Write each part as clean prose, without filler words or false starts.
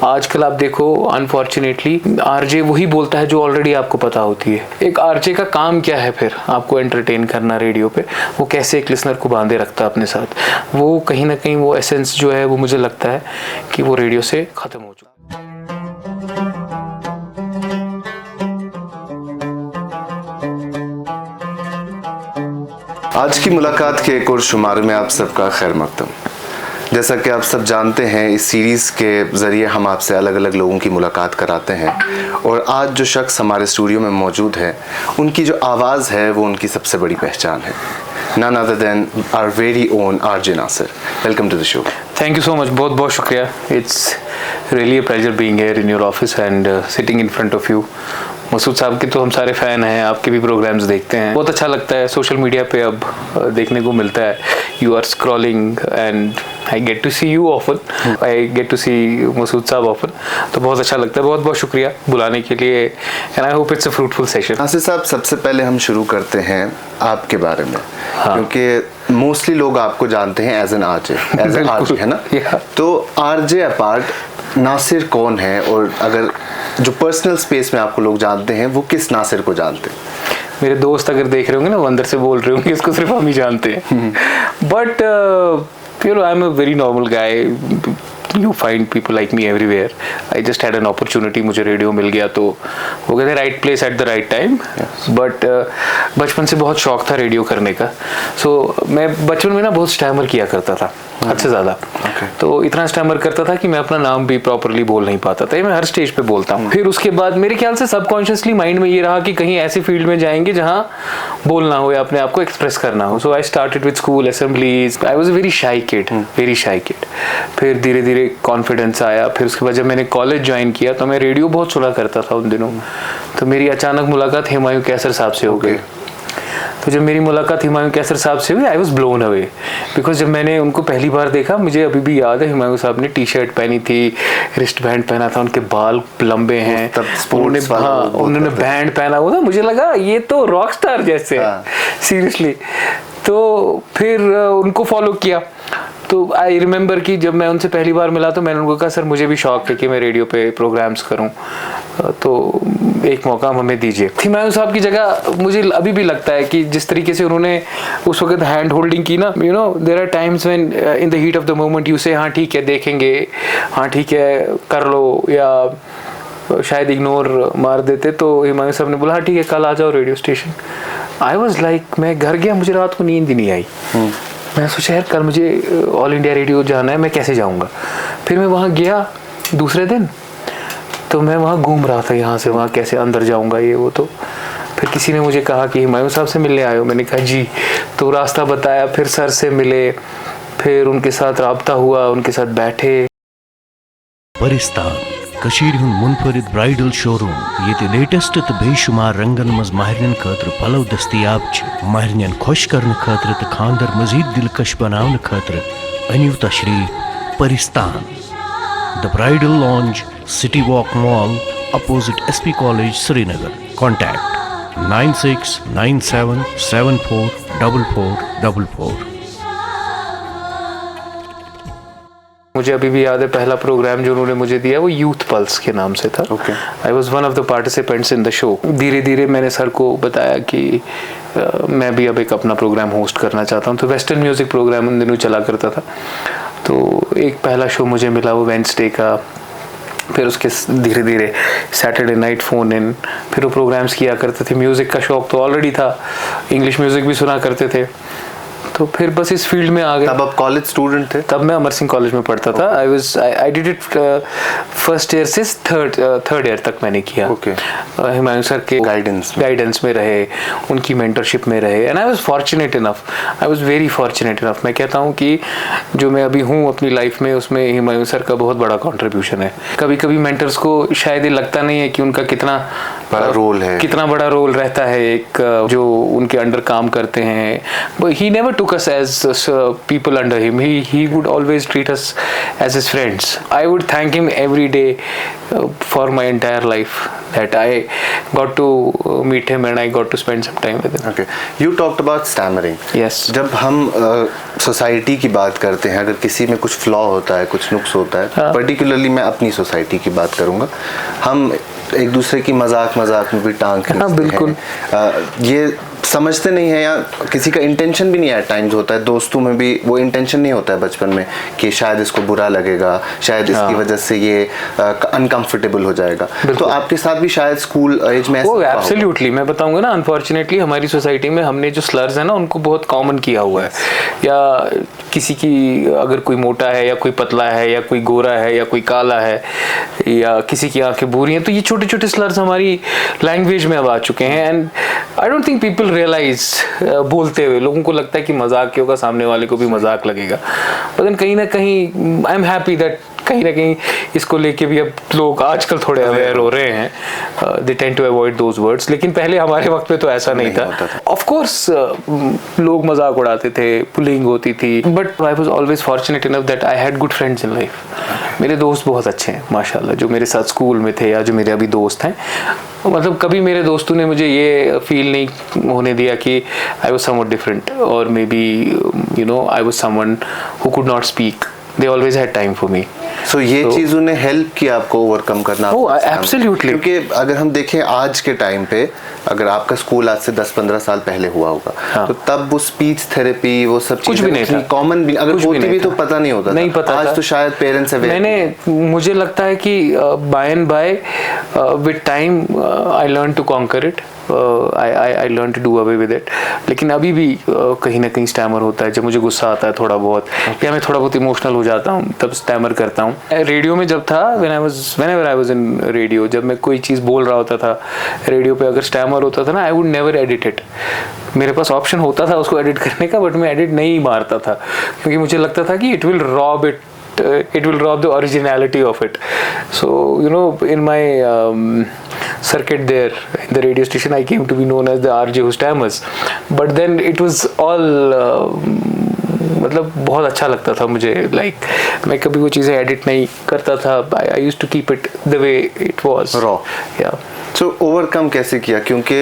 आजकल आप देखो अनफॉर्चुनेटली आरजे वही बोलता है जो ऑलरेडी आपको पता होती है। एक आरजे का काम क्या है फिर? आपको एंटरटेन करना रेडियो पे। वो कैसे एक लिसनर को बांधे रखता है अपने साथ, वो कहीं ना कहीं वो एसेंस जो है वो मुझे लगता है कि वो रेडियो से खत्म हो चुका। आज की मुलाकात के एक और शुमारे में आप सबका खैर मकदम। जैसा कि आप सब जानते हैं, इस सीरीज़ के ज़रिए हम आपसे अलग अलग लोगों की मुलाकात कराते हैं और आज जो शख्स हमारे स्टूडियो में मौजूद है, उनकी जो आवाज़ है वो उनकी सबसे बड़ी पहचान है। None other than our very own RJ Nasir. Welcome to the show. Thank you so much. बहुत बहुत शुक्रिया. It's really a pleasure being here in your office and sitting in front of you. Masood साहब के तो हम सारे fan हैं, आपके भी प्रोग्राम्स देखते हैं, बहुत अच्छा लगता है। सोशल मीडिया पे अब देखने को मिलता है, you are scrolling and I get to see you often, I get to see Masood साहब ऑफन, तो बहुत अच्छा लगता है। बहुत बहुत शुक्रिया बुलाने के लिए and I hope it's a fruitful session. Nasir sahab, सबसे पहले हम शुरू करते हैं आपके बारे में, क्योंकि मोस्टली लोग आपको जानते हैं एज एन आरजे, है ना? तो आरजे अपार्ट नासिर कौन है, और अगर जो पर्सनल स्पेस में आपको लोग जानते हैं वो किस नासिर को जानते हैं? मेरे दोस्त अगर देख रहे होंगे ना, वो अंदर से बोल रहे होंगे इसको सिर्फ हम ही जानते हैं, but you know I am a very normal guy. You find people like me everywhere. I just had an opportunity, मुझे रेडियो मिल गया तो वो कहते हैं right place at the right time. But बचपन से बहुत शौक था रेडियो करने का। So मैं बचपन में ना बहुत स्टैमर किया करता था, हद से ज़्यादा। तो इतना स्टैमर करता था कि मैं अपना नाम भी प्रॉपरली बोल नहीं पाता था। ये मैं हर स्टेज पे बोलता हूँ। फिर उसके बाद मेरे ख्याल से सबकॉन्शियसली माइंड में ये रहा कि कहीं ऐसी फील्ड में जाएंगे जहाँ बोलना हो या अपने आप को एक्सप्रेस करना हो। So I started with school assemblies. I was a very shy kid, very shy kid. फिर धीरे धीरे कॉन्फिडेंस आया। फिर उसके बाद जब मैंने कॉलेज ज्वाइन किया तो मैं रेडियो बहुत सुना करता था उन दिनों। तो मेरी अचानक मुलाकात हुमायूं कैसर साहब से हो गई। तो जब मेरी मुलाकात हुमायूं कैसर साहब से हुई, I was blown away, because जब मैंने उनको पहली बार देखा, मुझे अभी भी याद है हुमायूं साहब ने टी शर्ट पहनी थी, रिस्ट बैंड पहना था, उनके बाल लंबे हैं, उन्होंने बैंड पहना हुआ था। मुझे लगा ये तो रॉक स्टार जैसे है, सीरियसली। तो फिर उनको फॉलो किया। तो आई रिमेंबर कि जब मैं उनसे पहली बार मिला तो मैंने उनको कहा, सर मुझे भी शौक है कि मैं रेडियो पे प्रोग्राम्स करूं, तो एक मौका हमें दीजिए। हुमायूं साहब की जगह मुझे अभी भी लगता है कि जिस तरीके से उन्होंने उस वक्त हैंड होल्डिंग की ना, you know there are times when in the heat of the moment you say हाँ ठीक है देखेंगे, हाँ ठीक है कर लो, या शायद इग्नोर मार देते। तो हुमायूं साहब ने बोला हाँ ठीक है कल आ जाओ radio station. I was like, मैं घर गया, मुझे रात को नींद ही नहीं आई। मैं सोचा यार कल मुझे ऑल इंडिया रेडियो जाना है, मैं कैसे जाऊंगा। फिर मैं वहाँ गया दूसरे दिन, तो मैं वहाँ घूम रहा था, यहाँ से वहाँ कैसे अंदर जाऊंगा ये वो। तो फिर किसी ने मुझे कहा कि हुमायूं साहब से मिलने आए हो? मैंने कहा जी। तो रास्ता बताया, फिर सर से मिले, फिर उनके साथ राब्ता हुआ, उनके साथ बैठे। परिस्तान कशीर हुन मुनफरिद ब्राइडल शोरूम ये लेटेस्ट तो बेशुमार रंगन मज माहरिन खतर पलव दस्तियाब माहरिन खुश करने खतर तो खानदर मजीद दिलकश बनाने खतर अनिव तशरीफ Paristan the bridal lounge city walk mall opposite SP college Srinagar. Contact 9697744444। मुझे अभी भी याद है पहला प्रोग्राम जो उन्होंने मुझे दिया वो यूथ पल्स के नाम से था। I was one of the participants in the show. धीरे धीरे मैंने सर को बताया कि मैं भी अब एक अपना प्रोग्राम होस्ट करना चाहता हूँ। तो वेस्टर्न म्यूज़िक प्रोग्राम उन दिनों चला करता था, तो एक पहला शो मुझे मिला वो वेंसडे का। फिर उसके धीरे धीरे सैटरडे नाइट फ़ोन इन, फिर वो प्रोग्राम्स किया करते थे। म्यूज़िक का शौक़ तो ऑलरेडी था, इंग्लिश म्यूज़िक भी सुना करते थे, तो फिर बस इस फील्ड में आ गए। तब आप कॉलेज स्टूडेंट थे? तब मैं अमर सिंह कॉलेज में पढ़ता था। I did it first year से थर्ड ईयर तक मैंने किया। हुमायूं सर के गाइडेंस में रहे, उनकी मेंटरशिप में रहे, and I was fortunate enough, I was very fortunate enough. मैं कहता हूँ कि जो मैं अभी हूँ अपनी लाइफ में, उसमें हुमायूं सर का बहुत बड़ा कॉन्ट्रीब्यूशन है। कभी कभी मेंटर्स को शायद ये लगता नहीं है कि उनका कितना बड़ा रोल है, कितना बड़ा रोल रहता है एक जो उनके अंडर काम करते हैं। He never took us as people under him. He would always treat us as his friends. I would thank him every day for my entire life that I got to meet him and I got to spend some time with him. Okay, you talked about stammering. Yes. जब हम society की बात करते हैं, अगर किसी में कुछ फ्लॉ होता है, कुछ नुक्स होता है, पर्टिकुलरली मैं अपनी सोसाइटी की बात करूँगा, हम एक दूसरे की मजाक में भी टांग खींचते हैं। बिल्कुल। ये समझते नहीं है या किसी का इंटेंशन भी नहीं है, टाइम्स होता है दोस्तों में भी वो इंटेंशन नहीं होता है बचपन में कि शायद इसको बुरा लगेगा, शायद इसकी वजह से ये अनकंफर्टेबल हो जाएगा। तो आपके साथ भी शायद स्कूल एज में वो एब्सोल्युटली मैं बताऊंगा ना, अनफॉर्चुनेटली हमारी सोसाइटी में हमने जो स्लर्स है ना उनको बहुत कॉमन किया हुआ है। या किसी की अगर कोई मोटा है या कोई पतला है या कोई गोरा है या कोई काला है या किसी की आंखें बुरी हैं, तो ये छोटे छोटे स्लर्स हमारी लैंग्वेज में अब आ चुके हैं। And I don't think people realize, बोलते हुए लोगों को लगता है कि मजाक के होगा, सामने वाले को भी मजाक लगेगा। बट कहीं ना कहीं आई एम हैप्पी दैट कहीं ना कहीं इसको लेके भी अब लोग आजकल थोड़े अवेयर हो रहे हैं। They tend to avoid those words, लेकिन पहले हमारे वक्त में तो ऐसा नहीं था। ऑफ कोर्स लोग मजाक उड़ाते थे, बुलिंग होती थी, but I was always fortunate enough that I had good friends in life. मेरे दोस्त बहुत अच्छे हैं माशाल्लाह, जो मेरे साथ स्कूल में थे या जो मेरे अभी दोस्त हैं। मतलब कभी मेरे दोस्तों ने मुझे ये फील नहीं होने दिया कि आई वाज समवट डिफरेंट और may be you know I was someone who could not speak. They always had time for me. So ये चीज़ों ने हेल्प किया आपको ओवरकम करना? एब्सोल्युटली। क्योंकि अगर हम देखें आज के टाइम पे, अगर आपका स्कूल आज से 10-15 साल पहले हुआ होगा, तो तब वो स्पीच थेरेपी वो सब कुछ भी नहीं था, कॉमन भी अगर होती भी तो पता नहीं होता, नहीं पता आज तो शायद पेरेंट्स मुझे लगता है कि by and by with time I learn to conquer it, I learned to do away with it. लेकिन अभी भी कहीं ना कहीं स्टैमर होता है। जब मुझे गुस्सा आता है थोड़ा बहुत या मैं थोड़ा बहुत इमोशनल हो जाता हूँ तब स्टैमर करता हूँ। रेडियो में जब था, whenever I was in radio, जब मैं कोई चीज़ बोल रहा होता था रेडियो पे, अगर स्टैमर होता था ना, I would never edit it. मेरे पास ऑप्शन होता था उसको एडिट करने का, बट मैं एडिट नहीं मारता था क्योंकि मुझे लगता था कि it will rob the originality of it. So you know, in my circuit there in the radio station, I came to be known as the RJ who stammers. But then it was all मतलब बहुत अच्छा लगता था मुझे, like मैं कभी वो चीज़ें एडिट नहीं करता था। I used to keep it the way it was raw. Yeah. So overcome कैसे किया? क्योंकि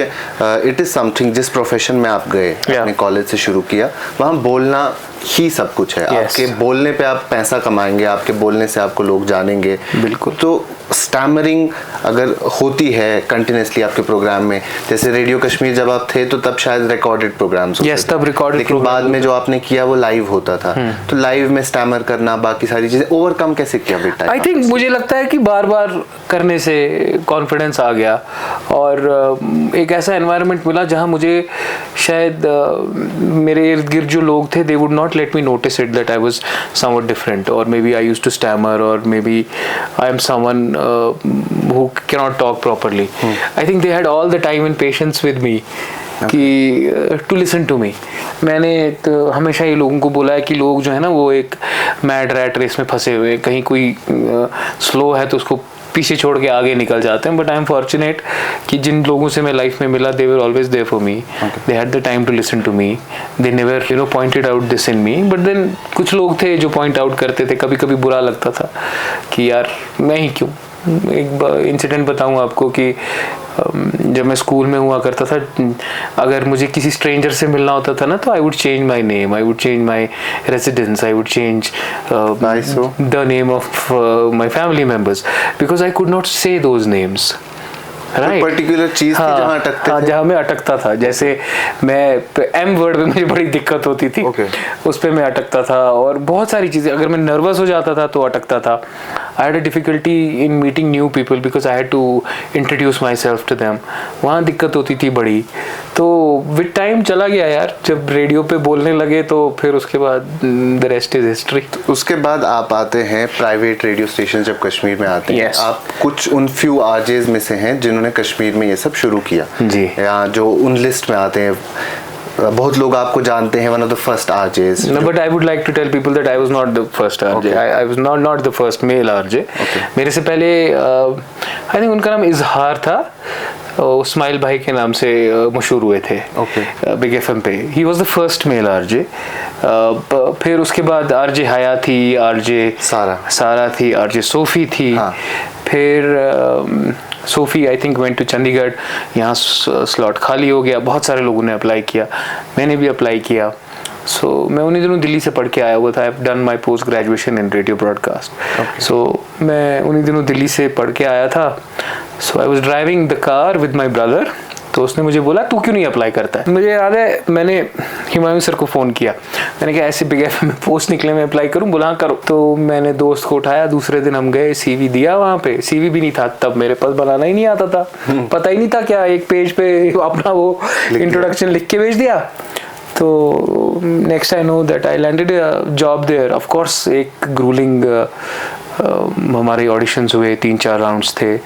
इट इज़ समथिंग, जिस प्रोफेशन में आप गए, अपने कॉलेज से शुरू किया, वहाँ बोलना ही सब कुछ है। आपके बोलने पे आप पैसा कमाएंगे, आपके बोलने से आपको लोग जानेंगे। बिल्कुल। तो स्टैमरिंग अगर होती है कंटिन्यूसली आपके प्रोग्राम में, जैसे रेडियो कश्मीर जब आप थे तो तब शायद रिकॉर्डेड प्रोग्राम्स होते थे, तब रिकॉर्डेड, लेकिन बाद में जो आपने किया वो लाइव होता था। तो लाइव में स्टैमर करना, बाकी सारी चीजें ओवरकम कैसे किया बेटा? आई थिंक मुझे लगता है कि बार बार करने से कॉन्फिडेंस आ गया और एक ऐसा एनवायरनमेंट मिला जहाँ मुझे शायद मेरे इर्द गिर्द जो लोग थे, they would not let me notice it that I was somewhat different, or maybe I used to stammer, or maybe I am someone who cannot talk properly. I think they had all the time and patience with me कि to listen to me. मैंने तो हमेशा ये लोगों को बोला है कि लोग जो है ना वो एक मैड रैट रेस में फंसे हुए, कहीं कोई स्लो है तो उसको पीछे छोड़ के आगे निकल जाते हैं। बट आई एम फॉर्चुनेट कि जिन लोगों से मैं लाइफ में मिला, they were always there for me, they had the time to listen to me, they never you know pointed out this in me. But then कुछ लोग थे जो पॉइंट आउट करते थे, कभी कभी बुरा लगता था कि यार मैं ही क्यों। एक इंसिडेंट बताऊँ आपको कि जब मैं स्कूल में हुआ करता था, अगर मुझे किसी स्ट्रेंजर से मिलना होता था ना, तो I would change my name, I would change my residence, I would change the name of my family members because I could not से दोज नेम्स। राइट, पर्टिकुलर चीज जहाँ अटकते थे, जहाँ मैं अटकता था। जैसे मैं एम वर्ड में मुझे बड़ी दिक्कत होती थी, उस पर मैं अटकता था। और बहुत सारी चीज़ें, अगर मैं नर्वस हो जाता था तो अटकता था। I had a difficulty in meeting new people because I had to introduce myself to them, वहाँ दिक्कत होती थी बड़ी। तो विद टाइम चला गया यार, जब रेडियो पे बोलने लगे तो फिर उसके बाद द रेस्ट इज हिस्ट्री। उसके बाद आप आते हैं प्राइवेट रेडियो स्टेशन, जब कश्मीर में आते हैं आप कुछ उन फ्यू आरजेज में से हैं जिन्होंने कश्मीर में ये सब शुरू किया जी, या जो उन लिस्ट में आते हैं। बहुत लोग आपको जानते हैं, one of the first RJs. No, but I would like to tell people that I was not the first RJ. Okay. I was not the first male RJ. Okay. मेरे से पहले I think उनका नाम इजहार था, smile भाई के नाम से मशहूर हुए थे बिग एफएम पे। He was the first male RJ. फिर उसके बाद आरजे हया थी, आरजे सारा थी, आरजे सोफी थी। फिर Sophie I think went to Chandigarh, यहाँ स्लॉट खाली हो गया, बहुत सारे लोगों ने अप्लाई किया, मैंने भी अप्लाई किया। सो मैं उन्हीं दिनों दिल्ली से पढ़ के आया हुआ था। I have done my post graduation in radio broadcast. So मैं उन्हीं दिनों दिल्ली से पढ़ के आया था। So I was driving the car with my brother, तो उसने मुझे बोला तू क्यों नहीं अप्लाई करता है। मुझे याद है मैंने हिमायू सर को फ़ोन किया, मैंने कहा ऐसे बिग एफएम में पोस्ट निकले, मैं अप्लाई करूं? बोला हाँ करो। तो मैंने दोस्त को उठाया, दूसरे दिन हम गए, सीवी दिया। वहाँ पे सीवी भी नहीं था तब, मेरे पास बनाना ही नहीं आता था, पता ही नहीं था क्या, एक पेज पे अपना वो इंट्रोडक्शन लिख के भेज दिया। तो next I know that I landed a job there. Of course एक ग्रूलिंग हमारे ऑडिशंस हुए, 3-4 राउंड्स थे,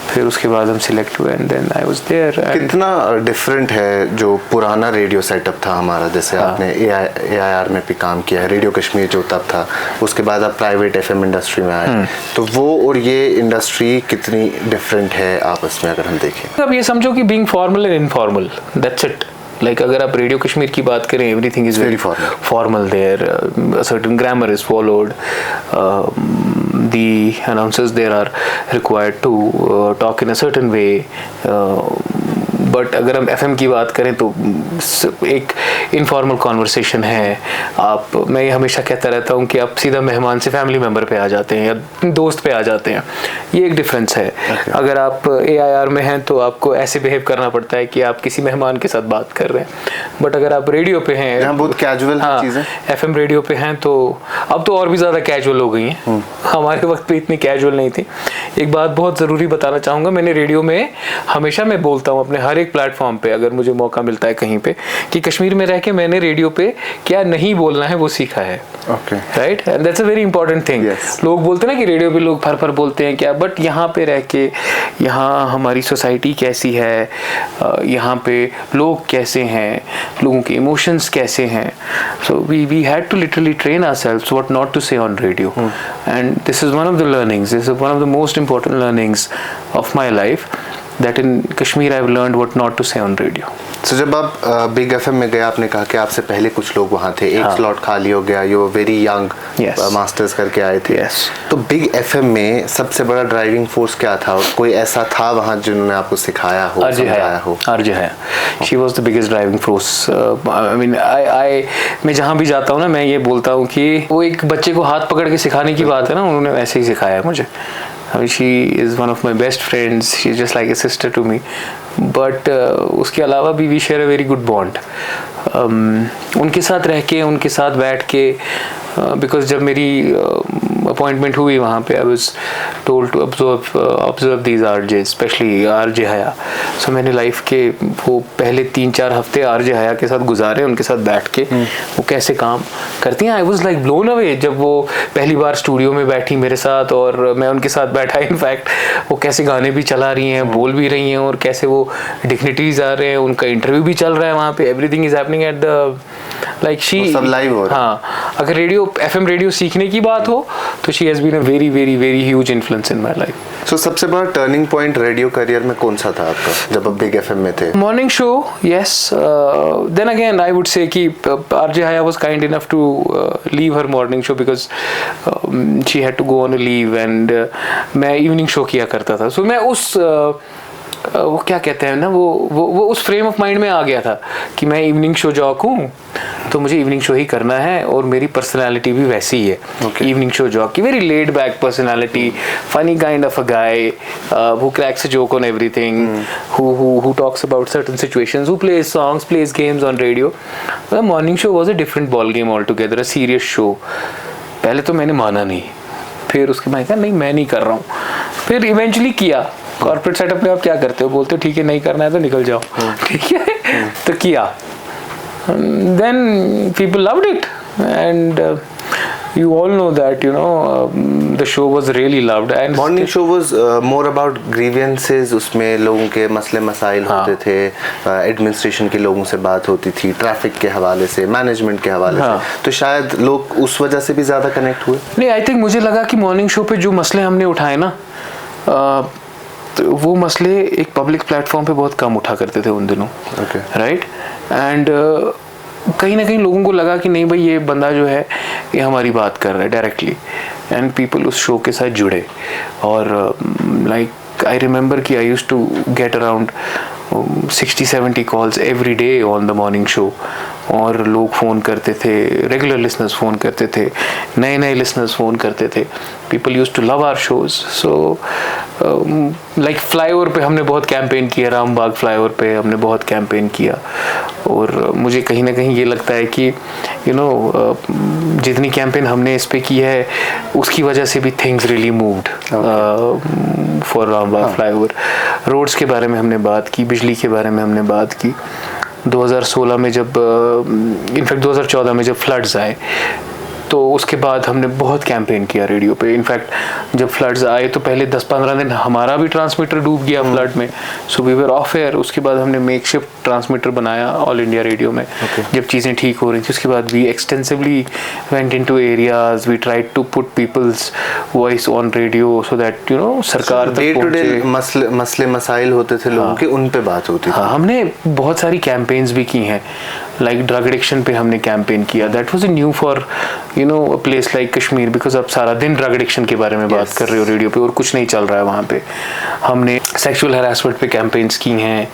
फिर उसके बाद हम सिलेक्ट हुए and then I was there. कितना डिफरेंट है जो पुराना रेडियो सेटअप था हमारा, जैसे आपने AIR में भी काम किया है, रेडियो कश्मीर जो तब था, उसके बाद आप प्राइवेट FM इंडस्ट्री में आए, तो वो और ये इंडस्ट्री कितनी डिफरेंट है आपस में अगर हम देखें? अब ये समझो कि being formal and informal, that's it. Like अगर आप रेडियो कश्मीर की बात करें, everything is very formal there, a certain grammar is followed, the announcers there are required to talk in a certain way, but अगर हम FM की बात करें तो एक इनफॉर्मल कॉन्वर्सेशन है। मैं ये हमेशा कहता रहता हूँ कि आप सीधा मेहमान से फैमिली मेम्बर पे आ जाते हैं या दोस्त पे आ जाते हैं, ये एक डिफरेंस है। अगर आप AIR में हैं तो आपको ऐसे बिहेव करना पड़ता है कि आप किसी मेहमान के साथ बात कर रहे हैं, बट अगर आप रेडियो पे हैं, यहाँ बहुत कैजुअल चीज़ें, FM रेडियो पे हैं तो अब तो और भी ज़्यादा कैजुअल हो गई हैं। हमारे वक्त पे इतनी कैजुअल नहीं थी। एक बात बहुत ज़रूरी बताना चाहूँगा, मैंने रेडियो में हमेशा मैं बोलता हूँ अपने हर एक प्लेटफॉर्म पे, अगर मुझे मौका मिलता है कहीं पे, कि कश्मीर में रह के मैंने रेडियो पे क्या नहीं बोलना है वो सीखा है। Right, and that's a very important thing. लोग बोलते हैं ना कि रेडियो पे लोग फर बोलते हैं क्या, बट यहाँ पे रह के, यहाँ हमारी सोसाइटी कैसी है, यहाँ पे लोग कैसे हैं, लोगों के इमोशंस कैसे हैं। So we had to literally train ourselves what not to say on radio, and this is one of the learnings, this is one of the most important learnings of my life, that in Kashmir I've learned what not to say on radio. So जब आप big FM में गए, आपने कहा कि आपसे पहले कुछ लोग वहाँ थे, एक स्लॉट खाली हो गया, यू वेरी यंग, मास्टर्स करके आए थे। तो बिग एफएम में सबसे बड़ा ड्राइविंग फोर्स क्या था, और कोई ऐसा था वहाँ जिन्होंने आपको सिखाया हो, समझाया हो? आरजे हया, she was the biggest driving force. I mean मैं जहाँ भी जाता हूँ ना, मैं ये बोलता हूँ कि वो एक बच्चे को हाथ पकड़ के सिखाने की बात है ना, उन्होंने वैसे ही सिखाया है मुझे। I mean, she is one of my best friends. She's just like a sister to me. But उसके अलावा भी we share a very good bond. उनके साथ रह के, उनके साथ बैठ के, बिकॉज जब मेरी अपॉइंटमेंट हुई वहाँ पे, I was told to observe these RJ, specially RJ Haya. So मैंने लाइफ के वो पहले 3-4 हफ्ते आरजे हया के साथ गुजारे, उनके साथ बैठ के वो कैसे काम करती हैं। I was like blown away जब वो पहली बार स्टूडियो में बैठी मेरे साथ और मैं उनके साथ बैठा। इनफैक्ट वो कैसे गाने भी चला रही हैं, बोल भी रही हैं, और कैसे वो डिग्निटरीज आ रहे हैं, उनका इंटरव्यू भी चल रहा है वहाँ पे, everything is happening at the like she, सब लाइव हो रहा है। हाँ, अगर रेडियो FM रेडियो सीखने की बात हो तो she has been a very very very huge influence in my life. So सबसे बड़ा टर्निंग पॉइंट रेडियो करियर में कौन सा था आपका, जब आप बिग FM में थे? Morning show, yes. Then again I would say कि RJ Haya was kind enough to leave her morning show because she had to go on a leave, and मैं इवनिंग शो किया करता था। सो मैं उस वो क्या कहते हैं ना, वो उस फ्रेम ऑफ माइंड में आ गया था कि मैं इवनिंग शो जॉक हूँ तो मुझे इवनिंग शो ही करना है, और मेरी पर्सनालिटी भी वैसी ही है। इवनिंग शो जॉक की very laid back personality, funny kind of a guy who cracks a joke on everything, who talks about certain situations, who plays songs, plays games on radio. The morning show was a different ball game altogether, a serious show. पहले तो मैंने माना नहीं, फिर उसके बाद कहा नहीं मैं नहीं कर रहा हूँ, फिर इवेंचुअली किया। कॉर्पोरेट सेटअप में आप क्या करते हो, बोलते हो ठीक है नहीं करना है तो निकल जाओ, ठीक है, तो किया। Then people loved it, and you all know that, you know, the show was really loved. And morning show was more about grievances, उसमें लोगों के मसले मसाइल होते थे, एडमिनिस्ट्रेशन के लोगों से बात होती थी, ट्रैफिक के हवाले से, मैनेजमेंट के हवाले से, तो शायद लोग उस वजह से भी ज़्यादा कनेक्ट हुए। नहीं, आई थिंक मुझे लगा कि मॉर्निंग शो पे जो मसले हमने उठाए ना, तो वो मसले एक पब्लिक प्लेटफॉर्म पे बहुत कम उठा करते थे उन दिनों, राइट। एंड कहीं ना कहीं लोगों को लगा कि नहीं भाई ये बंदा जो है ये हमारी बात कर रहा है डायरेक्टली, एंड पीपल उस शो के साथ जुड़े। और लाइक आई रिमेंबर कि I used to get around 60-70 calls every day on the morning show, और लोग फ़ोन करते थे, रेगुलर लिसनर्स फ़ोन करते थे, नए नए लिसनर्स फ़ोन करते थे। People used to love our shows. So like flyover पे हमने बहुत कैंपेन किया, रामबाग फ्लाईओवर पे हमने बहुत कैंपेन किया। और मुझे कहीं ना कहीं ये लगता है कि जितनी कैंपेन हमने इस पे की है उसकी वजह से भी things really moved for Rambagh flyover. Roads के बारे में हमने बात की, बिजली के बारे में हमने बात की। 2016 में जब इनफैक्ट 2014 में जब फ्लड्स आए तो उसके बाद हमने बहुत कैंपेन किया रेडियो पे। इनफैक्ट जब फ्लड्स आए तो पहले 10-15 दिन हमारा भी ट्रांसमीटर डूब गया फ्लड में, so we were off air. उसके बाद हमने मेकशिफ्ट ट्रांसमीटर बनाया ऑल इंडिया रेडियो में। जब चीज़ें ठीक हो रही थी उसके बाद we extensively went into areas, we tried to put people's voice on radio so that सरकार डे टू डे मसले मसाइल होते थे लोगों के, उन पे बात होती थी। हमने बहुत सारी कैंपेन्स भी की हैं, लाइक ड्रग एडिक्शन पे हमने कैंपेन किया। That was new for a place like Kashmir, because आप सारा दिन ड्रग एडिक्शन के बारे में बात कर रहे हो रेडियो पे और कुछ नहीं चल रहा है वहाँ पे। हमने सेक्सुअल हैरेसमेंट पे कैंपेन्स की हैं।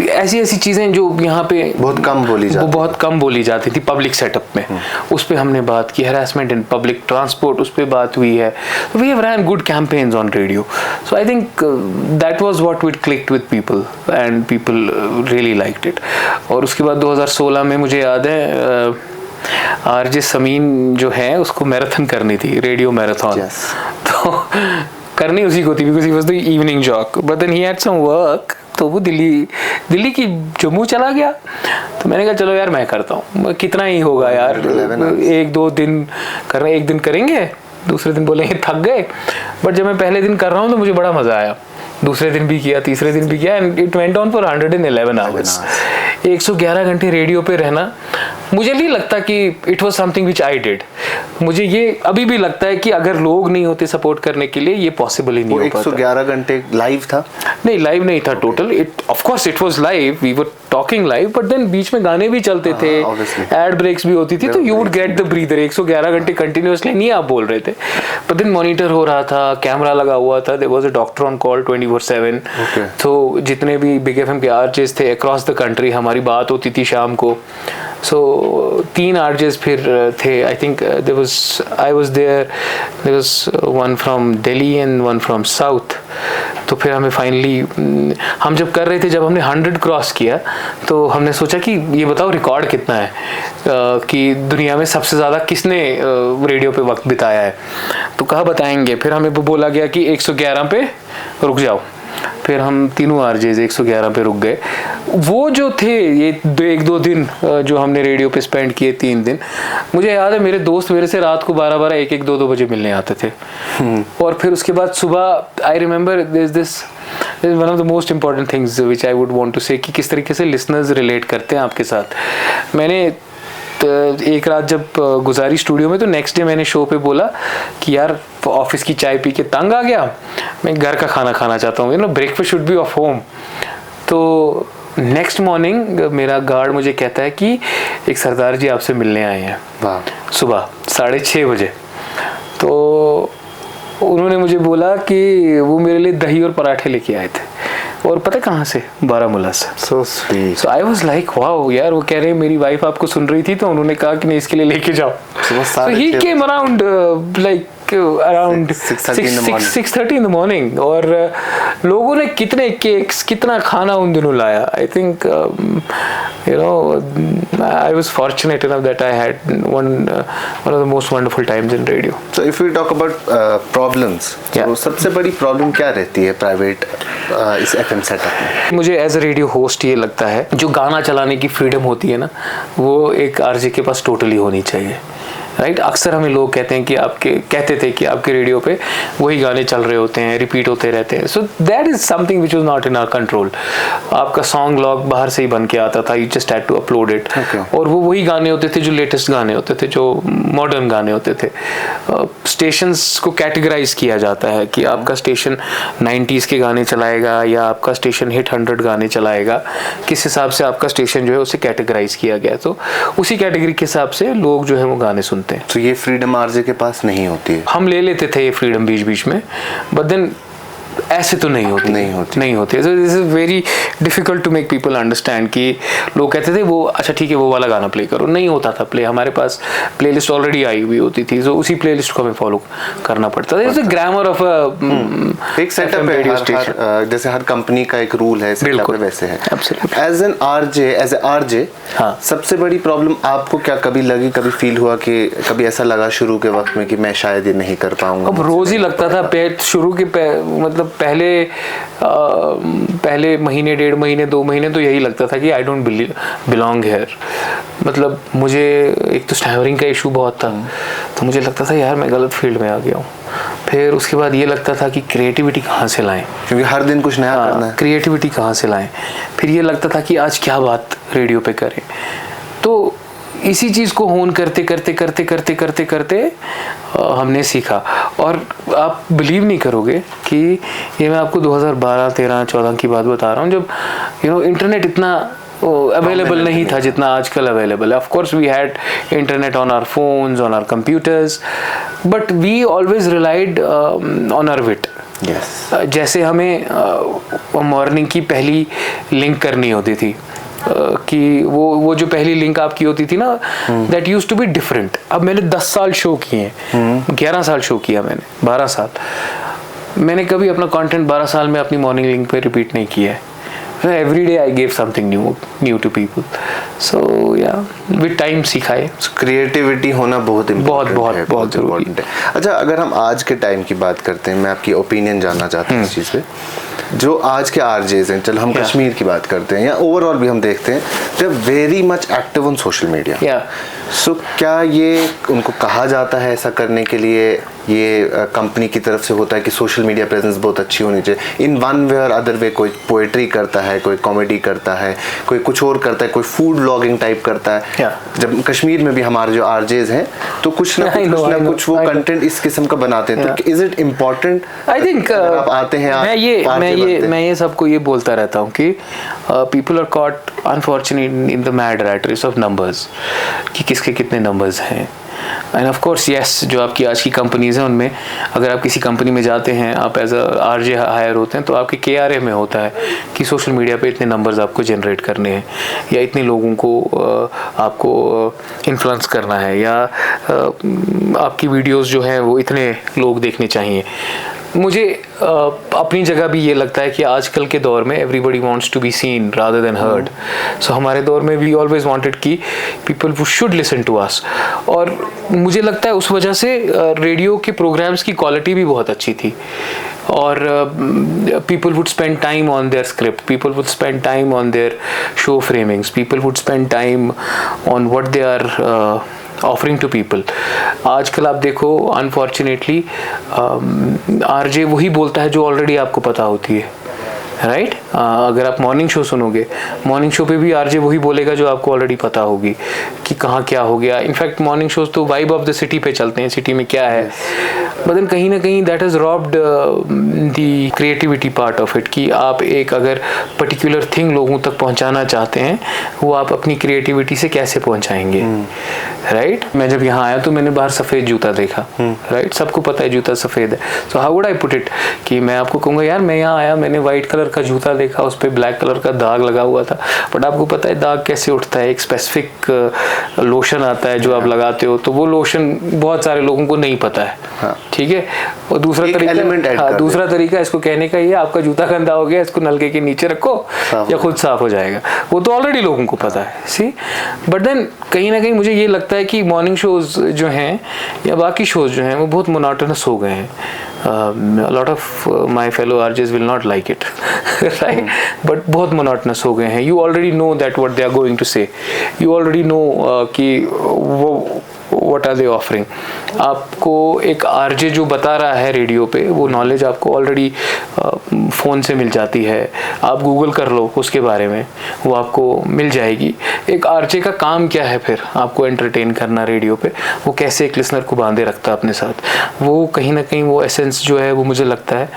ऐसी ऐसी चीज़ें जो यहाँ पे बहुत कम बोली जाती थी पब्लिक सेटअप में, उस पर हमने बात की। हैरेसमेंट इन पब्लिक ट्रांसपोर्ट, उस पर बात हुई है। We have run good campaigns on radio, so I think that was what we clicked with people and people really liked it. और उसके बाद 2016 में मुझे याद है आरजे समीन जो है उसको मैराथन करनी थी, रेडियो मैराथन। तो करनी उसी को थी because he was the evening jock, but then he had some work, तो वो दिल्ली की जम्मू चला गया। तो मैंने कहा चलो यार मैं करता हूँ, कितना ही होगा यार, 1-2 दिन कर रहे, एक दिन करेंगे, दूसरे दिन बोलेंगे थक गए। बट जब मैं पहले दिन कर रहा हूँ तो मुझे बड़ा मज़ा आया। दूसरे दिन भी किया, तीसरे दिन भी किया, and it went on for 111 hours. 111 घंटे रेडियो पे रहना, मुझे नहीं लगता कि it was something which I did. मुझे ये अभी भी लगता है कि अगर लोग नहीं होते सपोर्ट करने के लिए ये पॉसिबल ही नहीं हो पाता। 111 घंटे लाइव था? नहीं, लाइव नहीं था total. It of course it was live, we were talking live, but then बीच में गाने भी चलते थे, एड ब्रेक्स भी होती थी, तो you would get the breather. 111 घंटे कंटिन्यूअसली नहीं आप बोल रहे थे, बट देन मॉनिटर हो रहा था, कैमरा लगा हुआ था, there was a doctor on call 24/7। तो जितने भी बिग एफएम के आरजेस थे अक्रॉस द कंट्री हमारी बात होती थी शाम को। सो 3 आरजेस फिर थे, I think I was there was one from Delhi and one from south. तो फिर हमें फाइनली हम जब कर रहे थे, जब हमने 100 क्रॉस किया तो हमने सोचा कि ये बताओ रिकॉर्ड कितना है, कि दुनिया में सबसे ज़्यादा किसने रेडियो पे वक्त बिताया है। तो कहा बताएंगे। फिर हमें बोला गया कि 111 पे रुक जाओ। फिर हम तीनों आरजेज 111 पे रुक गए। वो जो थे ये 1-2 दिन जो हमने रेडियो पे स्पेंड किए, 3 दिन, मुझे याद है मेरे दोस्त मेरे से रात को 12-12, 1-1, 2-2 बजे मिलने आते थे। और फिर उसके बाद सुबह I remember this one of the most important things which I would want to say, कि किस तरीके से लिसनर्स रिलेट करते हैं आपके साथ। मैंने एक रात जब गुजारी स्टूडियो में, तो नेक्स्ट डे मैंने शो पे बोला कि यार ऑफिस की चाय पी के तंग आ गया, मैं घर का खाना खाना चाहता हूँ, breakfast should be of home. तो नेक्स्ट मॉर्निंग मेरा गार्ड मुझे कहता है कि एक सरदार जी आपसे मिलने आए हैं सुबह 6:30 बजे। तो उन्होंने मुझे बोला कि वो मेरे लिए दही और पराठे लेके आए थे, और पता कहाँ से? बारामूला से। So sweet. So I was like, wow यार, वो कह रहे हैं मेरी वाइफ आपको सुन रही थी, तो उन्होंने कहा कि नहीं इसके लिए लेके जाओ। So he came around like around 6:30 in the morning, और लोगों ने कितने केक्स, कितना खाना उन दिनों लाया। I think I was fortunate enough that I had one of the most wonderful times in radio. So if we talk about problems, तो सबसे बड़ी प्रॉब्लम क्या रहती है प्राइवेट इस FM सेटअप में? मुझे एज अ रेडियो होस्ट ये लगता है, जो गाना चलाने की फ्रीडम होती है ना, वो एक आरजे के पास टोटली होनी चाहिए। राइट। अक्सर हमें लोग कहते हैं कि कहते थे कि आपके रेडियो पे वही गाने चल रहे होते हैं, रिपीट होते रहते हैं। So that is something which was not in our control. आपका सॉन्ग लॉग बाहर से ही बन के आता था, you just had to upload it. और वो वही गाने होते थे जो लेटेस्ट गाने होते थे, जो मॉडर्न गाने होते थे। स्टेशंस को कैटेगराइज किया जाता है कि आपका स्टेशन 90s के गाने चलाएगा या आपका स्टेशन हिट 100 गाने चलाएगा, किस हिसाब से आपका स्टेशन जो है उसे कैटेगराइज किया गया। तो उसी कैटेगरी के हिसाब से लोग जो है वो गाने सुनते हैं। तो ये फ्रीडम आरजे के पास नहीं होती है? हम ले लेते थे ये फ्रीडम बीच बीच में, बट देन ऐसे तो नहीं होती। So this is very difficult to make people understand कि लोग कहते थे वो अच्छा ठीक है वो वाला गाना प्ले करो, नहीं होता था प्ले। हमारे पास प्लेलिस्ट ऑलरेडी आई हुई होती थी, तो उसी प्लेलिस्ट को हमें फॉलो करना पड़ता था। इट्स ग्रामर ऑफ एक सेटअप है, जैसे हर कंपनी का एक रूल है, सेटअप है, वैसे है। एज एन आरजे सबसे बड़ी प्रॉब्लम आपको क्या कभी लगी, कभी फील हुआ कि कभी ऐसा लगा शुरू के वक्त में कि मैं शायद ये नहीं कर पाऊंगा? अब रोज ही लगता था शुरू के मतलब पहले महीने, 1.5 महीने, 2 महीने तो यही लगता था कि आई डोंट बिलोंग हियर। मतलब मुझे एक तो स्टैमरिंग का इशू बहुत था, तो मुझे लगता था यार मैं गलत फील्ड में आ गया हूँ। फिर उसके बाद ये लगता था कि क्रिएटिविटी कहाँ से लाएं, क्योंकि हर दिन कुछ नया करना है। क्रिएटिविटी कहाँ से लाएं। फिर ये लगता था कि आज क्या बात रेडियो पे करें। तो इसी चीज़ को होन करते हमने सीखा। और आप बिलीव नहीं करोगे कि ये मैं आपको 2012, 13, 14 की बात बता रहा हूँ, जब इंटरनेट इतना अवेलेबल नहीं था जितना आजकल अवेलेबल है। Of course we had internet on our phones, on our computers, but we always relied on our wit. जैसे हमें मॉर्निंग की पहली लिंक करनी होती थी, कि वो जो पहली लिंक आपकी होती थी ना, that used to be different. अब मैंने 10 साल शो किए हैं, 11 साल शो किया मैंने, 12 साल। मैंने कभी अपना कंटेंट 12 साल में अपनी मॉर्निंग लिंक पे रिपीट नहीं किया है। Every day I gave something new to people. So yeah, with time सीखा है। क्रिएटिविटी होना बहुत जरूरी है। अच्छा, अगर हम आज के टाइम की बात करते हैं, मैं आपकी ओपिनियन जानना चाहता हूँ इस चीज़ पे। जो आज के आरजेज हैं, चल हम कश्मीर की बात करते हैं या ओवरऑल भी हम देखते हैं, they are very much active on social media. So क्या ये उनको कहा जाता है ऐसा करने के लिए, ये कंपनी की तरफ से होता है कि सोशल मीडिया प्रेजेंस बहुत अच्छी होनी चाहिए इन वन वे और अदर वे? कोई पोएट्री करता है, कोई कॉमेडी करता है, कोई कुछ और करता है, कोई फूड व्लॉगिंग टाइप करता है। जब कश्मीर में भी हमारे जो आरजेज हैं तो कुछ ना कुछ वो कंटेंट इस किस्म का बनाते हैं। तो is it important? I think आप आते हैं, मैं ये सबको ये बोलता रहता हूँ कि people are caught unfortunate in the mad rat race of numbers, कि किसके कितने नंबर्स हैं। एंड ऑफ कोर्स यस, जो आपकी आज की कंपनीज हैं उनमें अगर आप किसी कंपनी में जाते हैं, आप एज अ आरजे हायर होते हैं, तो आपके KRA में होता है कि सोशल मीडिया पे इतने नंबर्स आपको जनरेट करने हैं, या इतने लोगों को आपको इन्फ्लुएंस करना है, या आपकी वीडियोस जो हैं वो इतने लोग देखने चाहिए। मुझे अपनी जगह भी ये लगता है कि आजकल के दौर में everybody wants to be seen rather than heard. So हमारे दौर में वी ऑलवेज वांटेड कि people would should listen to us, और मुझे लगता है उस वजह से रेडियो के प्रोग्राम्स की क्वालिटी भी बहुत अच्छी थी। और people would spend time on their script, people would spend time on their show framings, people would spend time on what they are offering to people. आजकल आप देखो अनफॉर्चुनेटली आरजे वही बोलता है जो ऑलरेडी आपको पता होती है, राइट? अगर आप मॉर्निंग शो सुनोगे, मॉर्निंग शो पे भी आरजे वही बोलेगा जो आपको ऑलरेडी पता होगी कि कहाँ क्या हो गया। इनफैक्ट मॉर्निंग शोज तो वाइब ऑफ द सिटी पे चलते हैं, सिटी में क्या है, बट देन कहीं ना कहीं that has robbed the creativity part of it, कि आप एक अगर पर्टिकुलर थिंग लोगों तक पहुँचाना चाहते हैं, वो आप अपनी क्रिएटिविटी से कैसे पहुँचाएंगे, राइट? मैं जब यहाँ आया तो मैंने बाहर सफ़ेद जूता देखा, राइट? सबको पता है जूता सफ़ेद है। So how would I put it कि मैं आपको कहूँगा यार मैं यहाँ आया, मैंने वाइट कलर का जूता देखा, उस पर ब्लैक कलर का दाग लगा हुआ था, बट आपको पता है दाग कैसे उठता है? एक स्पेसिफिक लोशन आता है जो आप लगाते हो, तो वो लोशन बहुत सारे लोगों को नहीं पता है, ठीक है? और दूसरा तरीका इसको कहने का ये, आपका जूता गंदा हो गया, इसको नलके के नीचे रखो या खुद साफ हो जाएगा, वो तो ऑलरेडी लोगों को पता है। सी, बट देन कहीं ना कहीं मुझे ये लगता है कि मॉर्निंग शोज जो हैं या बाकी शोज जो हैं वो बहुत मोनोटोनस हो गए हैं। A lot of my fellow RJs will not like it, right? But बहुत monotonous हो गए हैं। You already know that what they are going to say. You already know कि व्हाट आर दे ऑफरिंग। आपको एक आरजे जो बता रहा है रेडियो पे, वो नॉलेज आपको ऑलरेडी फ़ोन से मिल जाती है। आप गूगल कर लो उसके बारे में, वो आपको मिल जाएगी। एक आरजे का काम क्या है फिर? आपको एंटरटेन करना रेडियो पे। वो कैसे एक लिसनर को बांधे रखता है अपने साथ, वो कहीं ना कहीं वो एसेंस जो है वो मुझे लगता है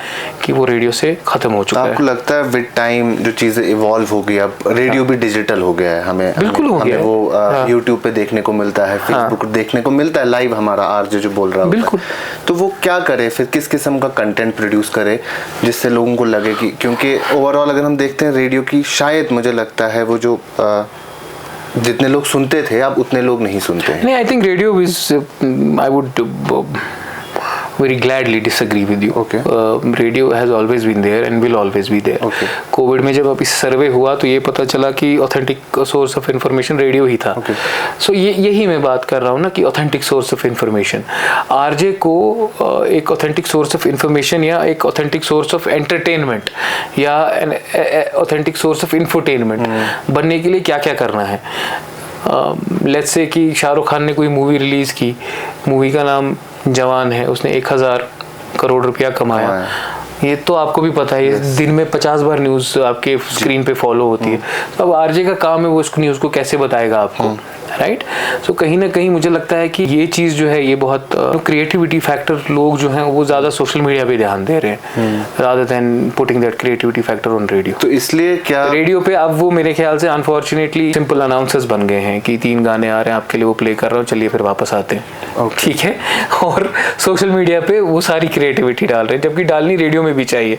कि वो रेडियो से ख़त्म हो चुका है। आपको लगता है विद टाइम जो चीज़ें इवॉल्व हो गई, अब रेडियो भी डिजिटल हो गया है, हमें बिल्कुल हो गया है। वो यूट्यूब पे देखने को मिलता है, फेसबुक देखने को मिलता है, लाइव हमारा आरजे जो बोल रहा है बिल्कुल। तो वो क्या करे फिर, किस किस्म का कंटेंट प्रोड्यूस करे जिससे लोगों को लगे कि, क्योंकि ओवरऑल अगर हम देखते हैं रेडियो की, शायद मुझे लगता है वो जो जितने लोग सुनते थे अब उतने लोग नहीं सुनते हैं। नहीं, I think radio is, I would very gladly disagree with you. Okay. Radio has always been there and will always be there. Okay. Covid में जब अभी सर्वे हुआ तो ये पता चला कि authentic source of information radio ही था। Okay. सो यही मैं बात कर रहा हूँ ना कि authentic source of information, RJ को एक ऑथेंटिक सोर्स ऑफ इंफॉर्मेशन या एक ऑथेंटिक सोर्स ऑफ एंटरटेनमेंट या ऑथेंटिक सोर्स ऑफ इंफोटेनमेंट बनने के लिए क्या क्या करना है। लेट्स से कि शाहरुख खान ने कोई मूवी रिलीज़ की, मूवी का नाम जवान है, उसने 1000 करोड़ रुपया कमाया। ये तो आपको भी पता है, yes. दिन में 50 बार न्यूज़ आपके स्क्रीन पे फॉलो होती है। तो अब आरजे का काम है वो उस न्यूज़ को कैसे बताएगा आपको, राइट। सो कहीं ना कहीं मुझे लगता है कि ये चीज़ जो है ये बहुत क्रिएटिविटी फैक्टर, लोग जो हैं वो ज़्यादा सोशल मीडिया पे ध्यान दे रहे हैं rather than putting that creativity factor on radio. तो इसलिए क्या रेडियो पे अब वो मेरे ख्याल से अनफॉर्चुनेटली सिंपल अनाउंसर्स बन गए हैं कि 3 गाने आ रहे हैं आपके लिए, वो प्ले कर रहा हूँ, चलिए फिर वापस आते हैं, ठीक है। और सोशल मीडिया पे वो सारी क्रिएटिविटी डाल रहे हैं, जबकि डालनी रेडियो में भी चाहिए।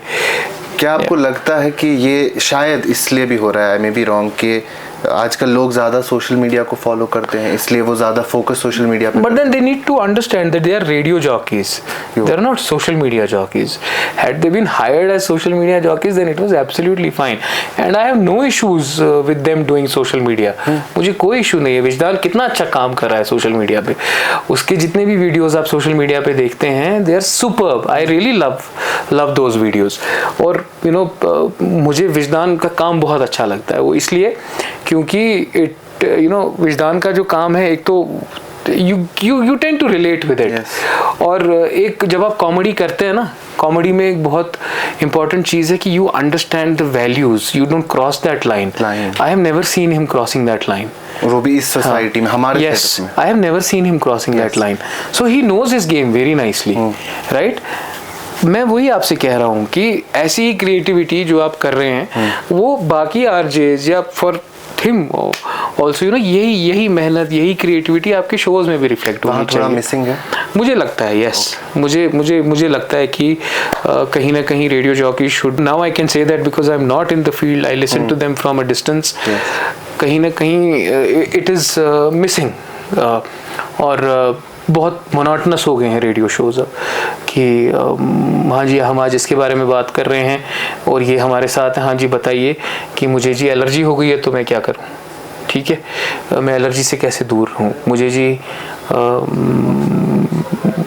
क्या आपको लगता है कि ये शायद इसलिए भी हो रहा है, मे बी रॉन्ग, कि आजकल लोग ज़्यादा सोशल मीडिया को फॉलो करते हैं इसलिए वो ज़्यादा फोकस सोशल मीडिया पे। But then they need to understand that they are radio jockeys. They are not social media jockeys. Had they been hired as social media jockeys, then it was absolutely fine. And I have no issues with them doing social media. मुझे कोई issue नहीं है। विजदान कितना अच्छा काम कर रहा है सोशल मीडिया पे, उसके जितने भी वीडियोस आप सोशल मीडिया पे देखते हैं, they are superb. I really love those videos. और you know मुझे विजदान का काम बहुत अच्छा लगता है, वो इसलिए क्योंकि इट विजदान का जो काम है, एक तो you tend to relate with it. Yes. और एक जब आप कॉमेडी करते हैं ना, कॉमेडी में एक बहुत इंपॉर्टेंट चीज़ है कि you understand the values, you don't cross that line. I have never seen him crossing that line. वो भी इस सोसाइटी में हमारे yes, I have never seen him crossing that line. So he knows his game very nicely, right? मैं वही आपसे कह रहा हूँ कि ऐसी ही क्रिएटिविटी जो आप कर रहे हैं वो बाकी आरजेज या फॉर हिम ऑल्सो यही मेहनत, यही क्रिएटिविटी आपके शोज में भी रिफ्लेक्ट होनी चाहिए। मिसिंग है मुझे लगता है, यस। मुझे लगता है कि कहीं ना कहीं radio jockey should, now I can say that because I am not in the field, I listen to them from a distance. कहीं ना कहीं इट इज़ मिसिंग और बहुत मोनोटनस हो गए हैं रेडियो शोज़ अब कि हाँ जी हम आज इसके बारे में बात कर रहे हैं और ये हमारे साथ हैं, हाँ जी बताइए कि मुझे जी एलर्जी हो गई है तो मैं क्या करूँ, ठीक है, मैं एलर्जी से कैसे दूर रहूँ, मुझे जी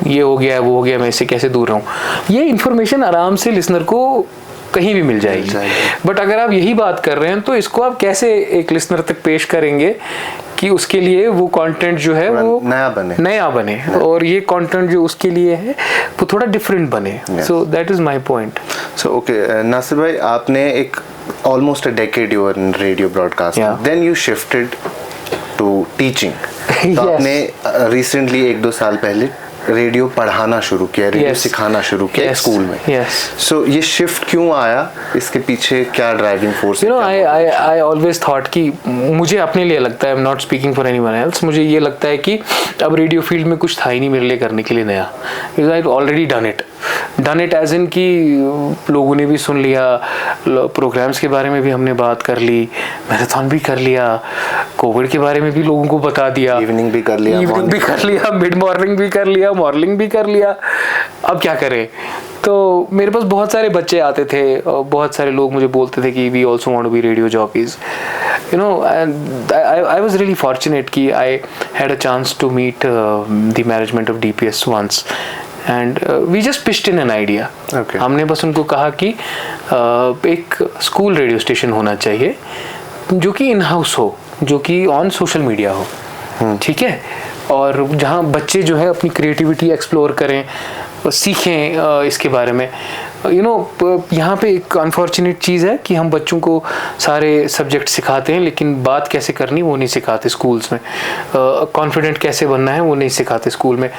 ये हो गया वो हो गया, मैं इससे कैसे दूर रहूँ। ये इन्फॉर्मेशन आराम से लिसनर को कहीं भी मिल जाएगी। बट अगर आप यही बात कर रहे हैं तो इसको आप कैसे एक लिसनर तक पेश करेंगे कि उसके लिए वो कंटेंट जो है वो नया बने और ये कंटेंट जो उसके लिए है वो थोड़ा डिफरेंट बने। So that is my point. So okay Nasir भाई, आपने एक almost a decade you were in radio broadcasting, then you shifted to teaching. तो आपने रिसेंटली 1-2 साल पहले रेडियो पढ़ाना शुरू किया, रेडियो सिखाना शुरू किया स्कूल में। सो ये शिफ्ट क्यों आया, इसके पीछे क्या driving force? You know I always thought कि मुझे अपने लिए लगता है, आई am not speaking for anyone else, मुझे ये लगता है कि अब रेडियो फील्ड में कुछ था ही नहीं मेरे लिए करने के लिए नया, because I already done it as in कि लोगों ने भी सुन लिया, प्रोग्राम्स के बारे में भी हमने बात कर ली, मैराथन भी कर लिया, कोविड के बारे में भी लोगों को बता दिया, इवनिंग भी कर लिया, मिड मॉर्निंग भी कर लिया, मॉर्निंग भी कर लिया, अब क्या करें। तो मेरे पास बहुत सारे बच्चे आते थे और बहुत सारे लोग मुझे बोलते थे कि we also want to be radio jockeys, you know, and I was really fortunate कि I had a chance to meet the management of DPS once and we just pitched in an idea. हमने बस उनको कहा कि एक school radio station होना चाहिए जो कि इन हाउस हो, जो कि ऑन सोशल मीडिया हो, ठीक है। और जहाँ बच्चे जो है अपनी क्रिएटिविटी एक्सप्लोर करें, सीखें इसके बारे में। यहाँ पे एक अनफॉर्चुनेट चीज़ है कि हम बच्चों को सारे सब्जेक्ट सिखाते हैं लेकिन बात कैसे करनी वो नहीं सिखाते स्कूल्स में, कॉन्फिडेंट कैसे बनना है वो नहीं सिखाते स्कूल में,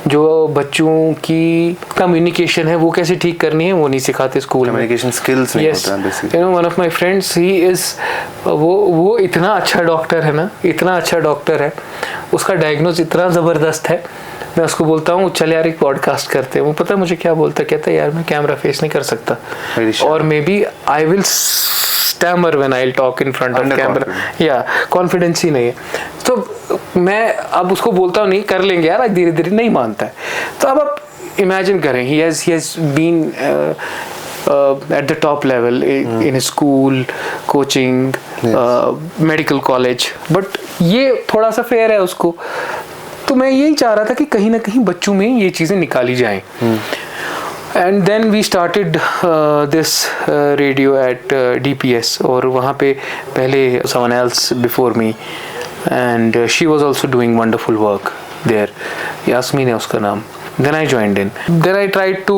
जो बच्चों की कम्युनिकेशन है वो कैसे ठीक करनी है वो नहीं सिखाते स्कूल में, कम्युनिकेशन स्किल्स नहीं होता है basically. One of my friends he is वो इतना अच्छा डॉक्टर है ना, इतना अच्छा डॉक्टर है, उसका डायग्नोज इतना ज़बरदस्त है। मैं उसको बोलता हूँ चल यार एक पॉडकास्ट करते हैं, वो पता है मुझे क्या बोलता है, कहता है यार मैं कैमरा फेस नहीं कर सकता और maybe I will stammer when I will talk in front of camera, या कॉन्फिडेंस ही नहीं है। तो मैं अब उसको बोलता हूँ नहीं कर लेंगे यार, धीरे धीरे नहीं मानता है। तो अब आप इमेजिन करें he has been at the top level in his school, coaching, medical college, but ये थोड़ा सा फेयर है उसको। तो मैं यही चाह रहा था कि कहीं ना कहीं बच्चों में ये चीज़ें निकाली जाएं। And then we started this radio at DPS, और वहाँ पे पहले someone else before me and she was also doing wonderful work there, Yasmin है उसका नाम। Then I joined in. Then I tried to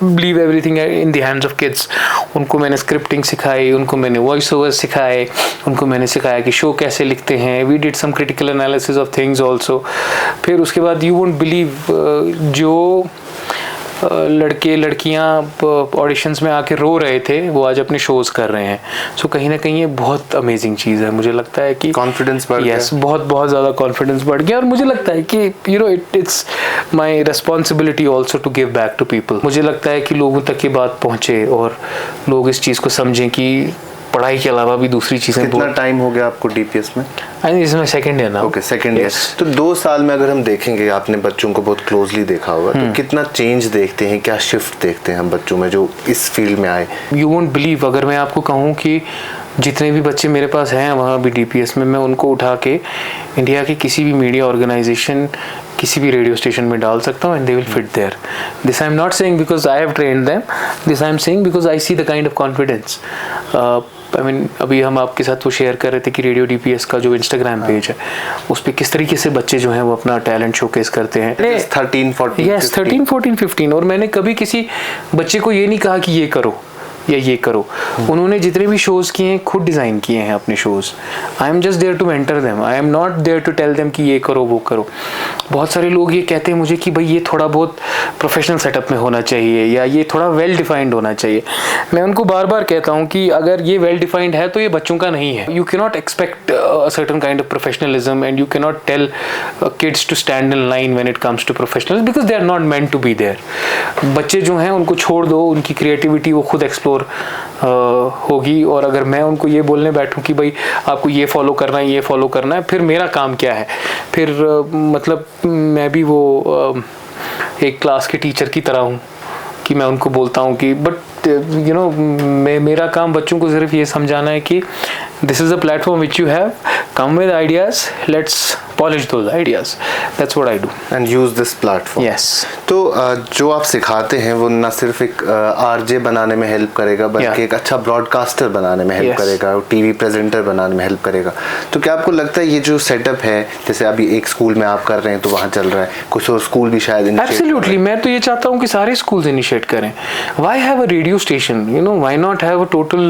leave everything in the hands of kids. उनको मैंने scripting सिखाई, उनको मैंने वॉइस ओवर सिखाए, उनको मैंने सिखाया कि शो कैसे लिखते हैं। We did some critical analysis of things also. फिर उसके बाद you won't believe जो लड़के लड़कियां ऑडिशंस में आके रो रहे थे वो आज अपने शोज कर रहे हैं। सो कहीं ना कहीं ये बहुत अमेजिंग चीज़ है। मुझे लगता है कि कॉन्फिडेंस बढ़ गया। यस, बहुत ज़्यादा कॉन्फिडेंस बढ़ गया, और मुझे लगता है कि it's my responsibility also to give back to people. मुझे लगता है कि लोगों तक ये बात पहुँचे और लोग इस चीज़ को समझें कि पढ़ाई के अलावा भी दूसरी चीज़ें। कितना टाइम हो गया आपको DPS में? आई थिंक इसमें सेकंड ईयर ना। Okay, second year. तो 2 साल में अगर हम देखेंगे, आपने बच्चों को बहुत क्लोजली देखा होगा, तो कितना चेंज देखते हैं, क्या शिफ्ट देखते हैं हम बच्चों में जो इस फील्ड में आए? यू वोंट बिलीव, अगर मैं आपको कहूँ कि जितने भी बच्चे मेरे पास हैं वहाँ भी DPS में, मैं उनको उठा के इंडिया की किसी भी मीडिया ऑर्गेनाइजेशन, किसी भी रेडियो स्टेशन में डाल सकता हूँ, and they will fit there. This I am not saying because I have trained them, this I am saying because I see the kind of confidence. I mean अभी हम आपके साथ वो शेयर कर रहे थे कि रेडियो DPS का जो इंस्टाग्राम पेज है उस पर किस तरीके से बच्चे जो हैं वो अपना टैलेंट शोकेस करते हैं। 13, 14, 15, और मैंने कभी किसी बच्चे को ये नहीं कहा कि ये करो या ये करो। उन्होंने जितने भी शोज़ किए हैं खुद डिज़ाइन किए हैं अपने shows. I am just there to mentor them, I am not there to tell them कि ये करो वो करो। बहुत सारे लोग ये कहते हैं मुझे कि भाई ये थोड़ा बहुत प्रोफेशनल सेटअप में होना चाहिए या ये थोड़ा वेल डिफाइंड होना चाहिए। मैं उनको बार बार कहता हूँ कि अगर ये वेल डिफाइंड है तो ये बच्चों का नहीं है। You can not expect a certain kind of professionalism and you can not tell kids to stand in line when it comes to professionalism because they are not meant to be there. बच्चे जो हैं उनको छोड़ दो, उनकी creativity वो खुद explore होगी। और अगर मैं उनको ये बोलने बैठूं कि भाई आपको ये फॉलो करना है, ये फॉलो करना है, फिर मेरा काम क्या है? फिर मतलब मैं भी वो एक क्लास के टीचर की तरह हूँ कि मैं उनको बोलता हूँ कि बट मेरा काम बच्चों को सिर्फ ये समझाना है कि this is a platform which you have, come with ideas, let's polish those ideas. That's what I do. And use this platform. Yes. तो जो आप सिखाते हैं वो ना सिर्फ एक RJ बनाने में हेल्प करेगा बल्कि एक अच्छा ब्रॉडकास्टर बनाने में हेल्प करेगा, टीवी प्रेजेंटर बनाने में हेल्प करेगा। तो क्या आपको लगता है ये जो सेटअप है, जैसे अभी एक स्कूल में आप कर रहे हैं तो वहाँ चल रहा है, कुछ और स्कूल भी शायद Absolutely. मैं तो ये चाहता हूँ कि सारे स्कूल्स इनिशिएट करें। Why have a radio station? Why not have a total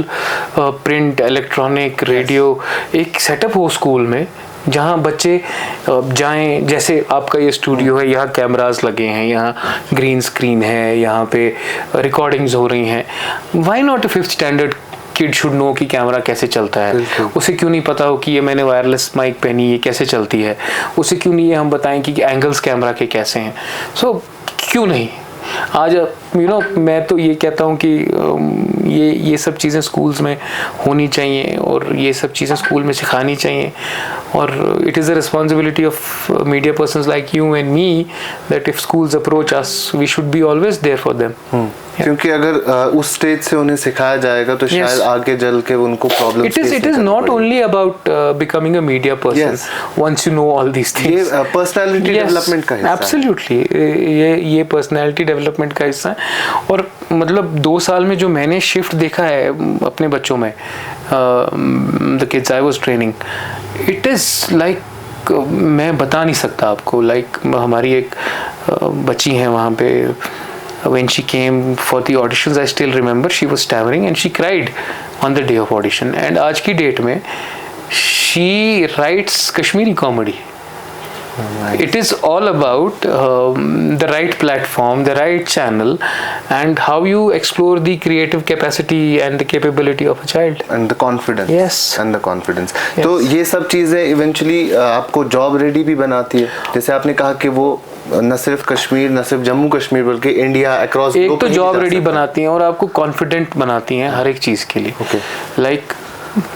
print, electronic, radio? एक सेटअप हो स्कूल में जहाँ बच्चे जाएं, जैसे आपका ये स्टूडियो है, यहाँ कैमरास लगे हैं, यहाँ ग्रीन स्क्रीन है, यहाँ पे रिकॉर्डिंग्स हो रही हैं। Why not 5th standard kid should know कि कैमरा कैसे चलता है? उसे क्यों नहीं पता हो कि ये मैंने वायरलेस माइक पहनी, ये कैसे चलती है? उसे क्यों नहीं ये हम बताएं कि एंगल्स कैमरा के कैसे हैं? सो क्यों नहीं आज मैं तो ये कहता हूँ कि ये सब चीज़ें स्कूल्स में होनी चाहिए और ये सब चीज़ें स्कूल में सिखानी चाहिए। और it is the responsibility of media persons like you and me that if schools approach us we should be always there for them. क्योंकि अगर उस स्टेज से उन्हें सिखाया जाएगा तो शायद आगे चल के उनको problem. It is not only about becoming a media person once you know all these things. ये पर्सनालिटी डेवलपमेंट का हिस्सा है। एब्सोल्युटली, ये पर्सनालिटी डेवलपमेंट का हिस्सा है। और मतलब 2 साल में जो मैंने शिफ्ट देखा है अपने बच्चों में, the kids I was training, it is like मैं बता नहीं सकता आपको, लाइक हमारी एक बच्ची हैं वहाँ पे, when she came for the auditions I still remember she was stammering and she cried on the day of audition, and आज की डेट में she writes Kashmiri comedy. It is all about the right platform, the right channel, and how you explore the creative capacity and the capability of a child. And the confidence. Yes. And the confidence. Yes. तो ये सब चीज़ें eventually आपको job ready भी बनाती है, जैसे आपने कहा कि वो न सिर्फ कश्मीर, न सिर्फ जम्मू कश्मीर, बल्कि इंडिया अक्रॉस। एक तो जॉब रेडी बनाती हैं और आपको कॉन्फिडेंट बनाती हैं हर एक चीज़ के लिए। Okay. लाइक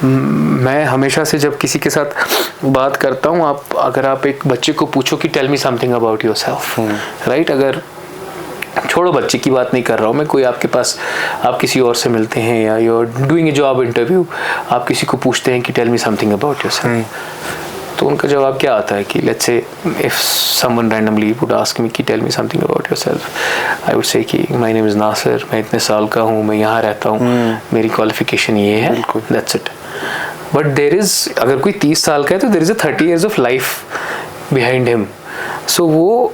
मैं हमेशा से जब किसी के साथ बात करता हूँ, अगर आप एक बच्चे को पूछो कि tell me something about yourself, right, अगर छोड़ो बच्चे की बात नहीं कर रहा हूँ मैं, कोई आपके पास, आप किसी और से मिलते हैं या you are doing a job interview, आप किसी को पूछते हैं कि tell me something about yourself, तो उनका जवाब क्या आता है कि let's say if someone randomly would ask me कि tell me something about yourself, I would say कि माय नेम इज़ नासिर, मैं इतने साल का हूँ, मैं यहाँ रहता हूँ, मेरी क्वालिफिकेशन ये है, that's it. But there is, अगर कोई 30 साल का है तो there is a 30 years of life behind him. So वो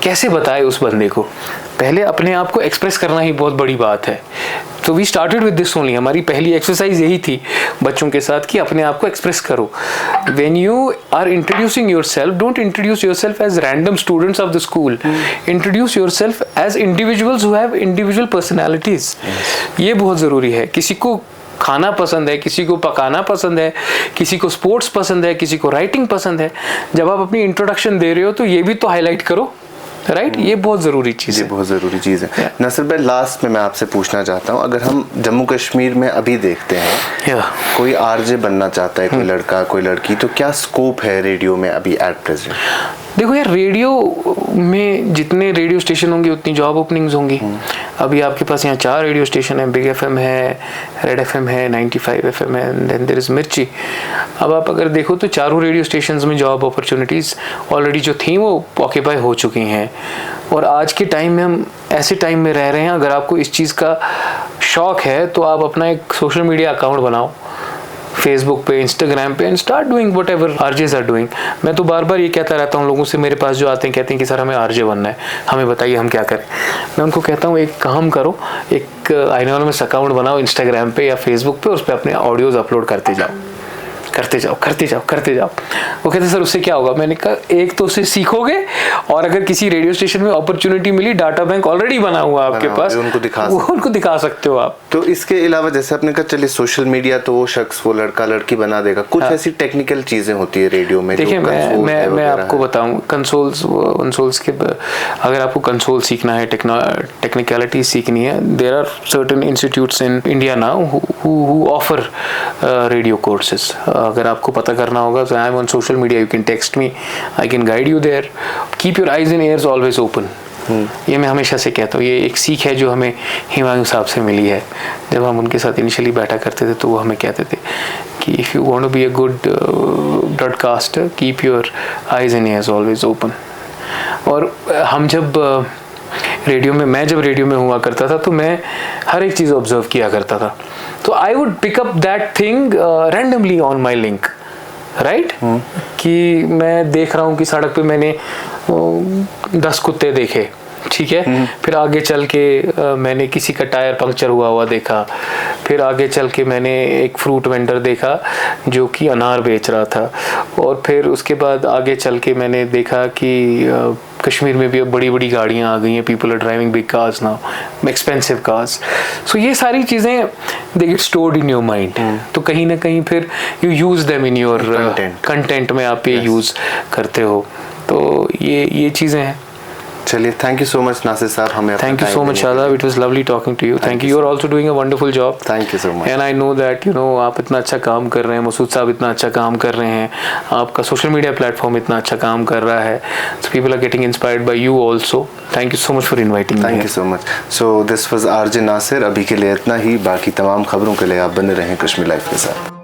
कैसे बताए उस बंदे को, पहले अपने आप को एक्सप्रेस करना ही बहुत बड़ी बात है। तो we started with this only, हमारी पहली एक्सरसाइज यही थी बच्चों के साथ कि अपने आप को एक्सप्रेस करो। When you are introducing yourself, don't introduce yourself as random students of the school, introduce yourself as individuals who have individual personalities. ये बहुत ज़रूरी है। किसी को खाना पसंद है, किसी को पकाना पसंद है, किसी को स्पोर्ट्स पसंद है, किसी को राइटिंग पसंद है। जब आप अपनी इंट्रोडक्शन दे रहे हो तो ये भी तो हाईलाइट करो, राइट? ये बहुत ज़रूरी चीज़ है, बहुत ज़रूरी चीज़ है। नासिर भाई, लास्ट में मैं आपसे पूछना चाहता हूँ, अगर हम जम्मू कश्मीर में अभी देखते हैं कोई आरजे बनना चाहता है, कोई लड़का कोई लड़की, तो क्या स्कोप है रेडियो में अभी एट प्रेजेंट? देखो यार, रेडियो में जितने रेडियो स्टेशन होंगे उतनी जॉब ओपनिंग्स होंगी। अभी आपके पास यहाँ 4 रेडियो स्टेशन है, बिग FM है, रेड FM है, 95 FM है, देन देयर इज़ मिर्ची। अब आप अगर देखो तो चारों रेडियो स्टेशंस में जॉब अपॉर्चुनिटीज़ ऑलरेडी जो थी वो ऑक्यूपाई हो चुकी हैं। और आज के टाइम में हम ऐसे टाइम में रह रहे हैं, अगर आपको इस चीज़ का शौक़ है तो आप अपना एक सोशल मीडिया अकाउंट बनाओ, फेसबुक पे, इंस्टाग्राम पे, and start doing whatever RJs are doing. मैं तो बार बार ये कहता रहता हूँ लोगों से, मेरे पास जो आते हैं कहते हैं कि सर हमें आरजे बनना है, हमें बताइए हम क्या करें। मैं उनको कहता हूँ एक काम करो, एक एनोनिमस अकाउंट बनाओ इंस्टाग्राम पे या फेसबुक पे, उस पर अपने ऑडियोज़ अपलोड करते जाओ, करते जाओ, करते जाओ, करते जाओ। वो कहते सर उससे क्या होगा? मैंने कहा एक तो उससे सीखोगे, और अगर किसी रेडियो स्टेशन में अपॉर्चुनिटी मिली, डाटा बैंक ऑलरेडी बना हुआ आपके पास, उनको दिखा सकते हो आप। तो इसके अलावा जैसे आपने कहा, चलिए सोशल मीडिया तो वो शख्स, वो लड़का लड़की बना देगा, कुछ ऐसी टेक्निकल चीज़ें होती है रेडियो में। देखिए मैं आपको बताऊं, कंसोल्स के, अगर आपको कंसोल सीखना है, टेक्निकलिटी सीखनी है, there are certain institutes in India now who offer radio courses. अगर आपको पता करना होगा तो I am on social media, you can text me, I can guide you there. Keep your eyes and ears always open. ये मैं हमेशा से कहता हूँ, ये एक सीख है जो हमें हिमायूं साहब से मिली है। जब हम उनके साथ इनिशियली बैठा करते थे तो वो हमें कहते थे कि if you want to be a good broadcaster, keep your eyes and ears always open. और हम जब रेडियो में, मैं जब रेडियो में हुआ करता था तो मैं हर एक चीज़ ऑब्जर्व किया करता था। तो I would pick up that thing randomly on my link, right? कि मैं देख रहा हूँ कि सड़क पे मैंने 10 कुत्ते देखे, ठीक है, फिर आगे चल के मैंने किसी का टायर पंक्चर हुआ देखा, फिर आगे चल के मैंने एक फ्रूट वेंडर देखा जो कि अनार बेच रहा था, और फिर उसके बाद आगे चल के मैंने देखा कि कश्मीर में भी अब बड़ी बड़ी गाड़ियाँ आ गई हैं, people are driving big cars now, expensive cars. So ये सारी चीज़ें they get stored in your mind, तो कहीं ना कहीं फिर you use them in your content में, आप ये यूज़ करते हो। तो ये चीज़ें हैं। चलिए, thank you so much Nasir साहब, हमें thank you so much Shadab, it was lovely talking to you. Thank you, you are also doing a wonderful job. Thank you so much. And I know that आप इतना अच्छा काम कर रहे हैं, मसूद साहब इतना अच्छा काम कर रहे हैं, आपका सोशल मीडिया प्लेटफॉर्म इतना अच्छा काम कर रहा है, so people are getting inspired by you also. Thank you so much for inviting me. Thank you so much. So this was RJ Nasir. अभी के लिए इतना ही, बाकी तमाम खबरों के लिए आप बने रहें कश्मीर लाइव के साथ।